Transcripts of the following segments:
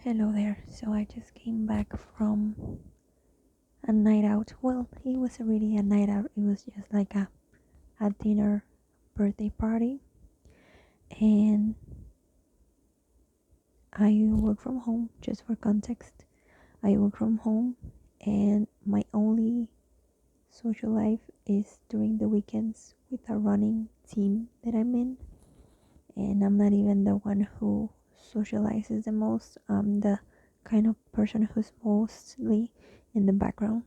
Hello there. So I just came back from a night out. Well, it was really a night out. It was just like a dinner birthday party. And I work from home, just for context. I work from home, and my only social life is during the weekends with a running team that I'm in. And I'm not even the one who socializes the most. I'm the kind of person who's mostly in the background.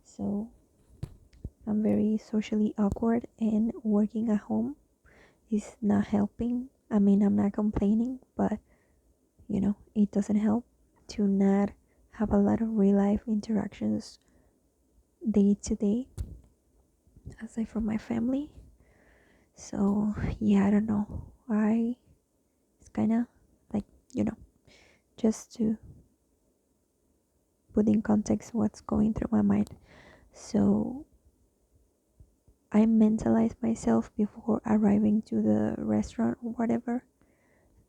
So I'm very socially awkward, and working at home is not helping. I mean, I'm not complaining, but it doesn't help to not have a lot of real life interactions day to day aside from my family. So, yeah, I don't know. It's kind of like, you know, just to put in context what's going through my mind. So, I mentalized myself before arriving to the restaurant or whatever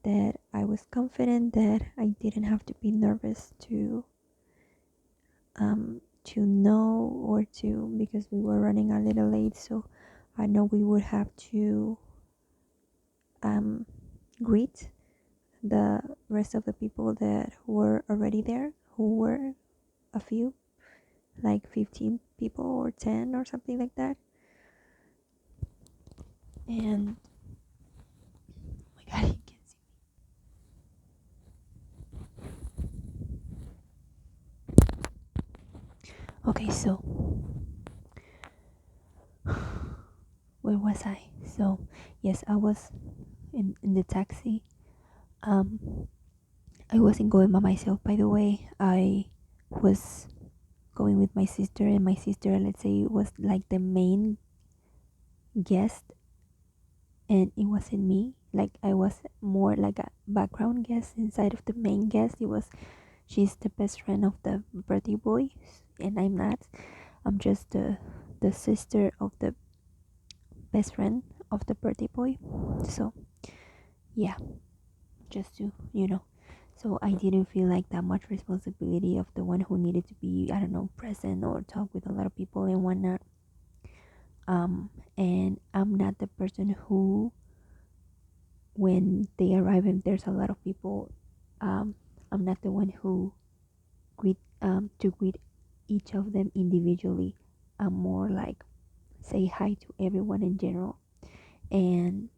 that I was confident that I didn't have to be nervous to know or to, because we were running a little late, so I know we would have to um greet the rest of the people that were already there, who were a few, like 15 people or 10 or something like that. And oh my god, you can see. Okay, so where was I? So yes, I was in the taxi. um I wasn't going by myself, by the way. I was going with my sister, and my sister, let's say, was like the main guest, and it wasn't me. Like, I was more like a background guest inside of the main guest. She's the best friend of the birthday boy, and I'm not. I'm just the sister of the best friend of the birthday boy. So, yeah, just to, so I didn't feel like that much responsibility of the one who needed to be, I don't know, present or talk with a lot of people and whatnot. And I'm not the person who, when they arrive and there's a lot of people, um I'm not the one who greet each of them individually. I'm more like say hi to everyone in general. And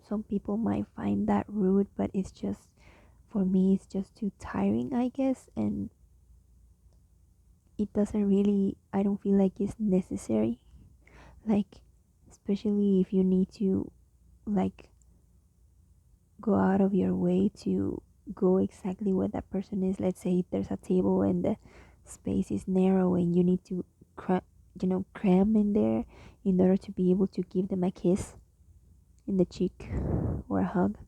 some people might find that rude, but it's just, for me, it's just too tiring, I guess. And it doesn't really, I don't feel like it's necessary, like, especially if you need to, like, go out of your way to go exactly where that person is. Let's say if there's a table and the space is narrow and you need to cram in there in order to be able to give them a kiss in the cheek or a hug.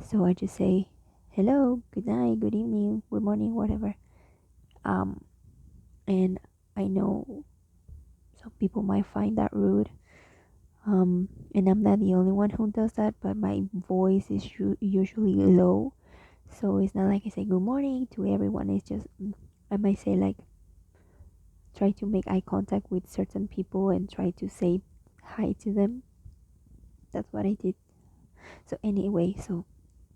So I just say hello, good night, good evening, good morning, whatever. um and I know some people might find that rude. And I'm not the only one who does that, but my voice is usually low. So it's not like I say good morning to everyone. It's just, I might say, like, try to make eye contact with certain people and try to say hi to them. That's what I did. So anyway, so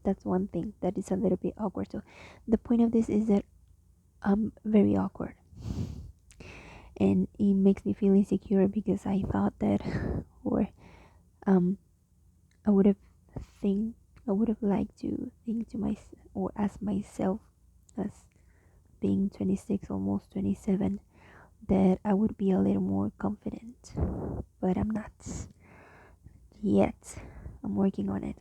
that's one thing that is a little bit awkward. So the point of this is that I'm very awkward, and it makes me feel insecure because I thought that, or um I would have think I would have liked to think to myself, or ask myself, as being 26, almost 27, that I would be a little more confident. But I'm not yet. I'm working on it.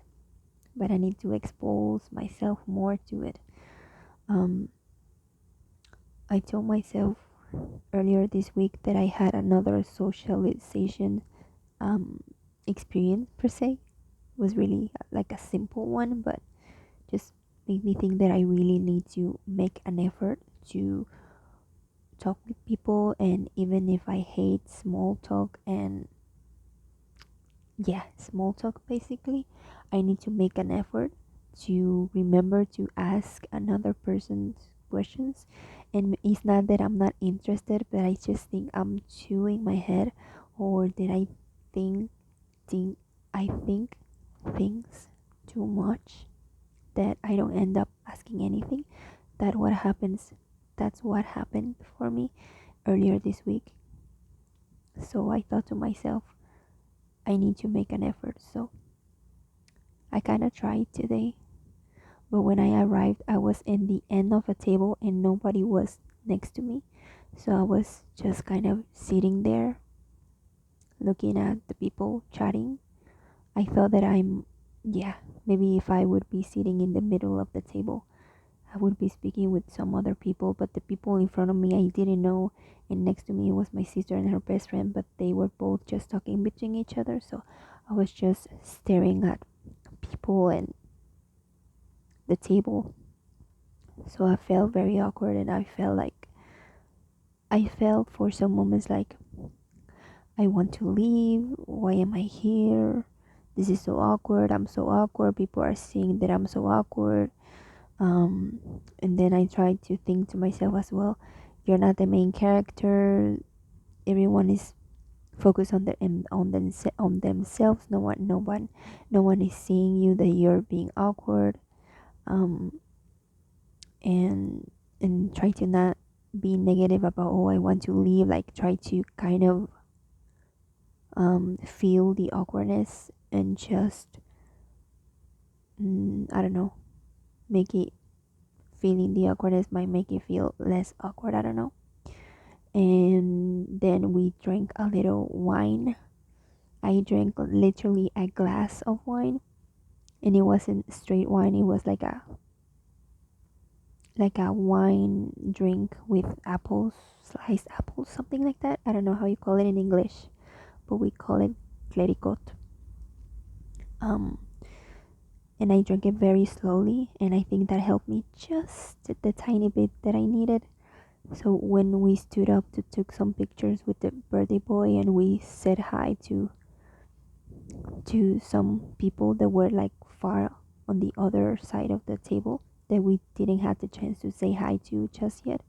But I need to expose myself more to it. Um, I told myself earlier this week that I had another socialization um, experience, per se. It was really like a simple one, but just made me think that I really need to make an effort to talk with people. And even if I hate small talk, and yeah, small talk basically, I need to make an effort to remember to ask another person's questions. And it's not that I'm not interested, but I just think I'm chewing my head, or that think think I think things too much, that I don't end up asking anything. That what happens that's what happened for me earlier this week. So I thought to myself, I need to make an effort. So I kind of tried today, but when I arrived, I was in the end of a table and nobody was next to me. So I was just kind of sitting there looking at the people chatting. I thought that yeah, maybe if I would be sitting in the middle of the table, I would be speaking with some other people, but the people in front of me I didn't know, and next to me was my sister and her best friend, but they were both just talking between each other. So I was just staring at people and the table. So I felt very awkward, and I felt for some moments like I want to leave. Why am I here? This is so awkward. I'm so awkward. People are seeing that I'm so awkward. And then I tried to think to myself as well, you're not the main character. Everyone is focused on on themselves. No one is seeing you that you're being awkward. Um, and try to not be negative about, oh, I want to leave. Like, try to kind of feel the awkwardness and just I don't know, make it feeling the awkwardness might make it feel less awkward. I don't know. And then we drank a little wine. I drank literally a glass of wine, and it wasn't straight wine. It was like a wine drink with apples, sliced apples, something like that. I don't know how you call it in English, but we call it clericot. Um, and I drank it very slowly, and I think that helped me just the tiny bit that I needed. So when we stood up to took some pictures with the birthday boy, and we said hi to some people that were like far on the other side of the table that we didn't have the chance to say hi to just yet.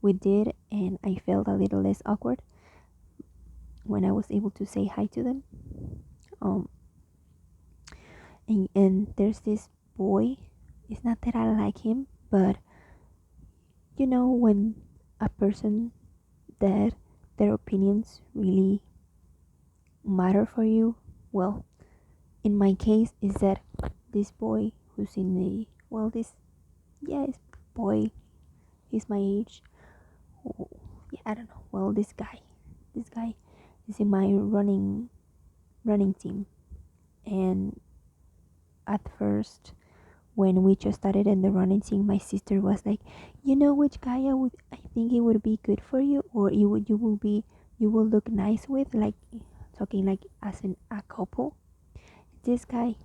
We did, and I felt a little less awkward when I was able to say hi to them. Um, and there's this boy. It's not that I like him, but when a person that their opinions really matter for you, well, in my case, is that this boy who's in the well, this yeah, this boy, he's my age. Oh, yeah, I don't know. Well, this guy is in my running team, and at first, when we just started in the running team, my sister was like, which guy I think it would be good for you, or you will look nice with, like talking like as in a couple. This guy,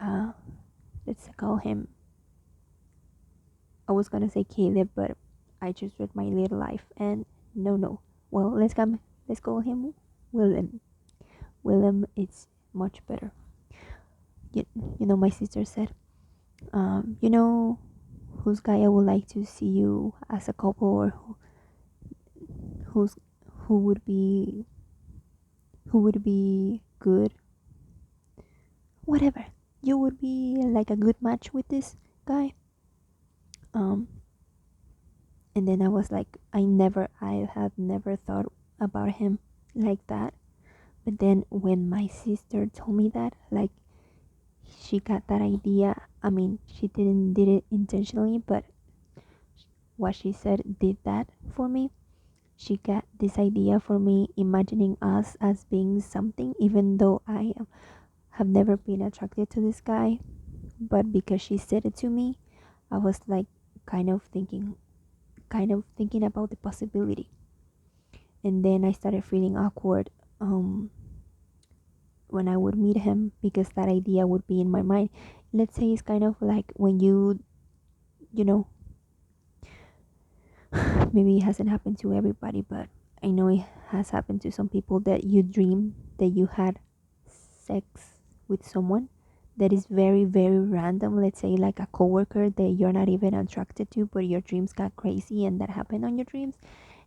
uh, let's call him. I was gonna say Caleb, but I just read my little life, and no, no. Well, let's call him Willem. Willem, it's much better. You, my sister said, whose guy I would like to see you as a couple, or who's who would be good, whatever. You would be like a good match with this guy. Um, and then I was like, I had never thought about him like that. But then when my sister told me that, like, she got that idea. I mean, she didn't did it intentionally, but what she said did that for me. She got this idea for me, imagining us as being something, even though have never been attracted to this guy. But because she said it to me, I was like kind of thinking about the possibility. And then I started feeling awkward when I would meet him, because that idea would be in my mind. Let's say it's kind of like when you know, maybe it hasn't happened to everybody, but I know it has happened to some people, that you dream that you had sex with someone that is very, very random. Let's say like a coworker that you're not even attracted to, but your dreams got crazy and that happened on your dreams,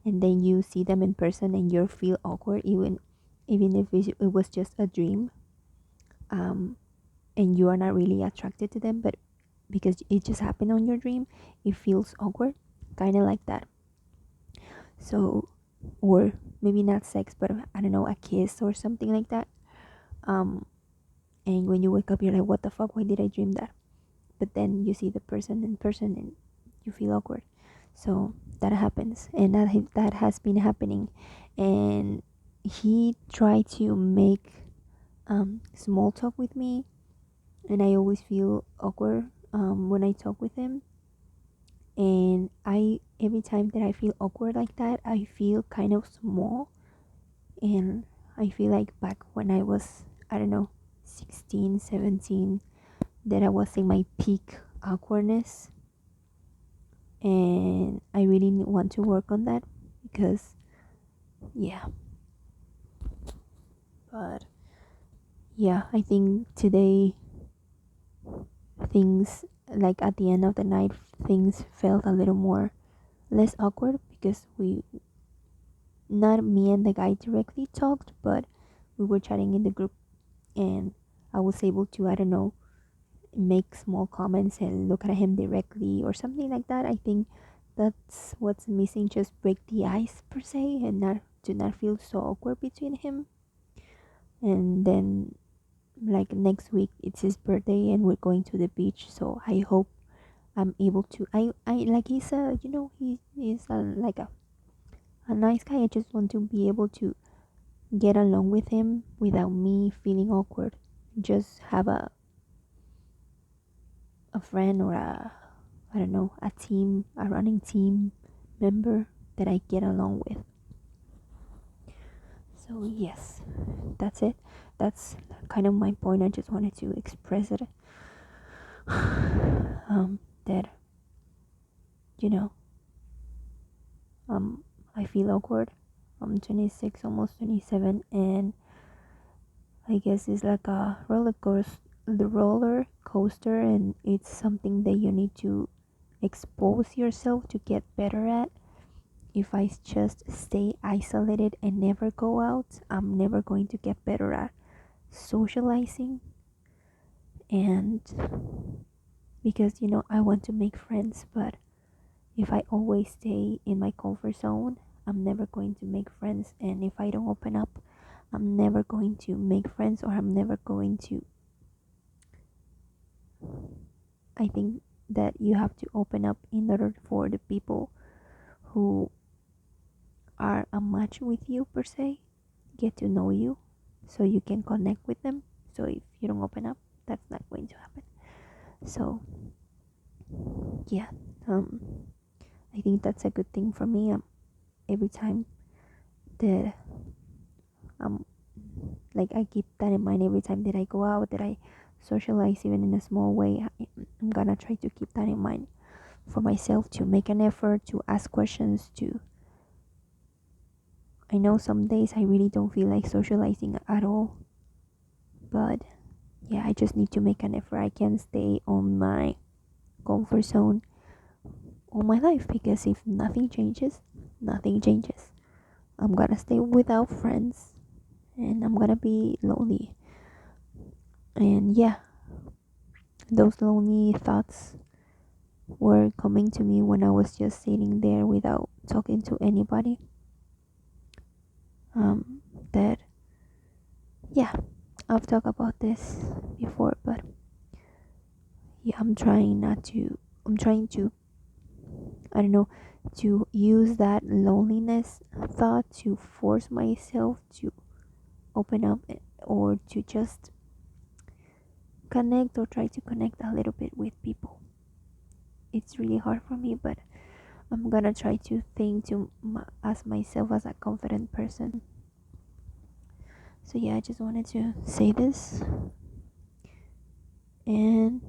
and then you see them in person and you feel awkward, even if it was just a dream, um, and you are not really attracted to them, but because it just happened on your dream, it feels awkward, kind of like that. So, or maybe not sex, but I don't know, a kiss or something like that. Um, and when you wake up, you're like, what the fuck? Why did I dream that? But then you see the person in person and you feel awkward. So that happens, and that has been happening. And he tried to make small talk with me, and I always feel awkward when I talk with him. And I every time that I feel awkward like that, I feel kind of small, and I feel like back when I was, I don't know, 16, 17, that I was in my peak awkwardness, and I really want to work on that because yeah. But yeah, I think today things, like at the end of the night, things felt a little more less awkward because we, not me and the guy directly talked, but we were chatting in the group, and I was able to, I don't know, make small comments and look at him directly or something like that. I think that's what's missing, just break the ice per se, and not to not feel so awkward between him. And then like next week it's his birthday and we're going to the beach, so I hope I'm able to, I like, he's a, he's like a nice guy. I just want to be able to get along with him without me feeling awkward. Just have a friend or a, I don't know, a team, a running team member that I get along with. So yes, that's it. That's kind of my point. I just wanted to express it. That, you know, um, I feel awkward. I'm 26, almost 27, and I guess it's like the roller coaster, and it's something that you need to expose yourself to get better at. If I just stay isolated and never go out, I'm never going to get better at socializing. And because, I want to make friends, but if I always stay in my comfort zone, I'm never going to make friends. And if I don't open up, I'm never going to make friends, or I'm never going to. I think that you have to open up in order for the people who are a match with you, per se, get to know you, so you can connect with them. So if you don't open up, that's not going to happen. So yeah, um, I think that's a good thing for me. Every time that um like I keep that in mind, every time that I go out, that I socialize even in a small way, I'm gonna try to keep that in mind for myself, to make an effort to ask questions. To I know some days I really don't feel like socializing at all, but yeah, I just need to make an effort. I can't stay on my comfort zone all my life, because if nothing changes, nothing changes. I'm gonna stay without friends, and I'm gonna be lonely. And yeah, those lonely thoughts were coming to me when I was just sitting there without talking to anybody. Um, that, yeah, I've talked about this before, but yeah, I'm trying to, I don't know, to use that loneliness thought to force myself to open up, or to just connect, or try to connect a little bit with people. It's really hard for me, but I'm gonna try to think as myself as a confident person. So yeah, I just wanted to say this, and